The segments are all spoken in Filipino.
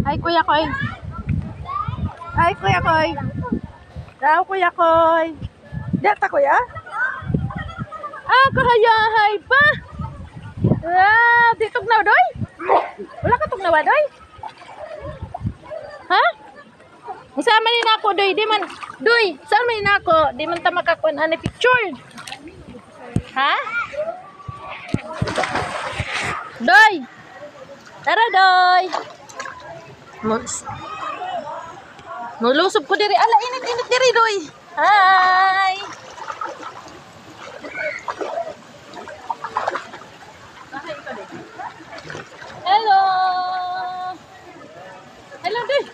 Ay, Kuya Koy. Ay, Kuya Koy. Daw, Kuya Koy. Data, Kuya? Ah, kahayahay pa. Ah, di tugnaw, doy? Wala ka tugnaw, doy? Ha? Isama ni nako, doy. Di man, doy, saan man ni nako? Di man ta makakuan ani picture. Ha? Doy. Tara, doy. Mulusob ko diri. Ala, init-init diri, doy. Hi. Hello. Hello, doy.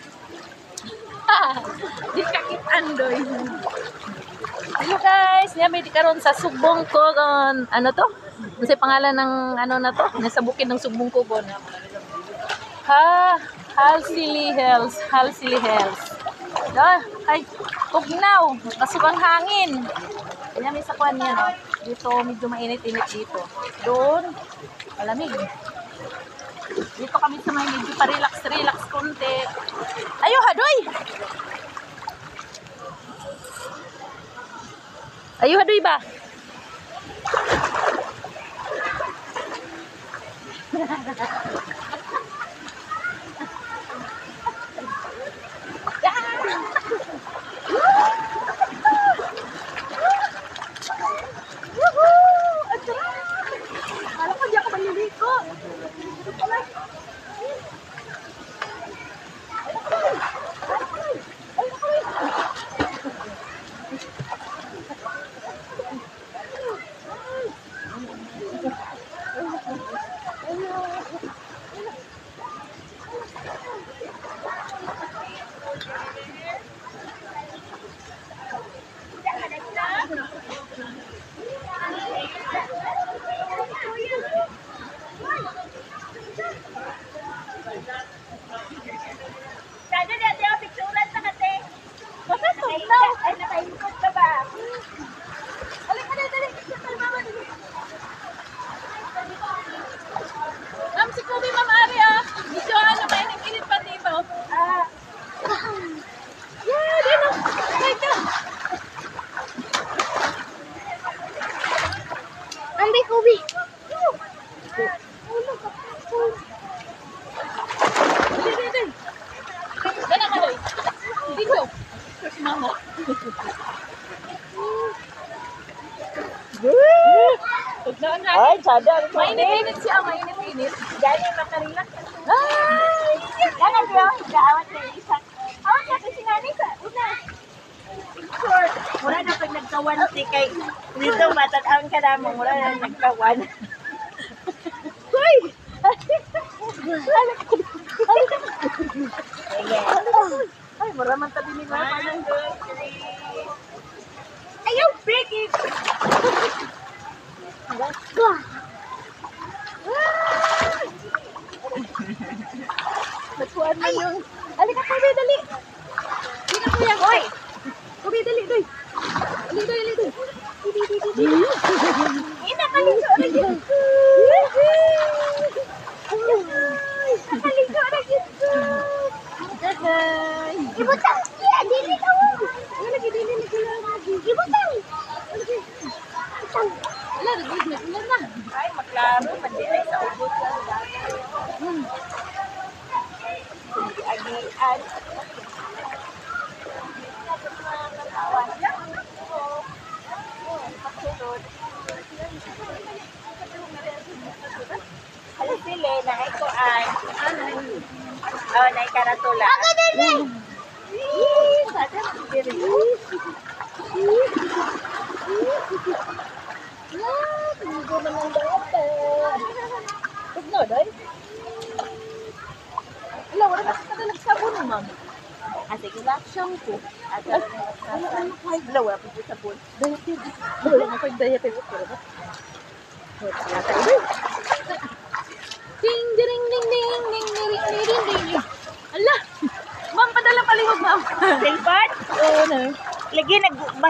Di kakitaan, doy. Hello, guys. May di karon sa Sugbong Kogon. Ano to? Kasi pangalan ng ano na to? Nasa bukid ng Sugbong Kogon. Halsili Hills. Halsili Hills. Ay, tugnaw. Kasubang hangin. Kanya may sakuan niya, no? Dito, medyo mainit-init dito. Doon, malamig. Dito kami sa may medyo pa-relax konti. Ayo, hadoy! Ayo, hadoy ba? Si Kobe, Ma'am Ari, medyo mainit-init pa dito. Yeah, dito. Dito. Andi, Kobe. Dito. Dala ka, Doy. Dito. Si Mama. Ay, sadar. Mainit-init siya, mainit-init. Gano'n makarelax. Ay! Gano'n bro, gaawat na isang. Awat na ito sinani sa una. Short. Wala na pag nagkawan si kay dito matataon ka naman. Wala na nagkawan. Hoy! Ay, maraman tabi ni Mama. Ayaw, break it! Natuan mo yung... Alika, Kobe, dali! Hindi na, Kuya. Hoy! Kobe, dali, doy! Dali, doy! Ina, kaliso na yun! Nakaliso na yun! Daday! Ibutang! Yeah, dili na mo! Dili. Ibutang! Wala, nagigit na. Ay, maklaro. Mandilay sa ubos lang. Agian. Alas sila, naikuan. Oh, naikaratula. Ako din! Sada magdiri. Hindi naman dati. Tugno, doy? Wala, wala kasi kadalag sabon, ma'am. Sige ba? Shampoo. Wala, wala pa po sabon. Dayatid. Wala nga pag dayatid. Ding, ding, ding, ding, ding, ding, ding, ding. Ala! Ma'am, padala palihog, ma'am. Silbad? Oo, na. Lagi nagbasa.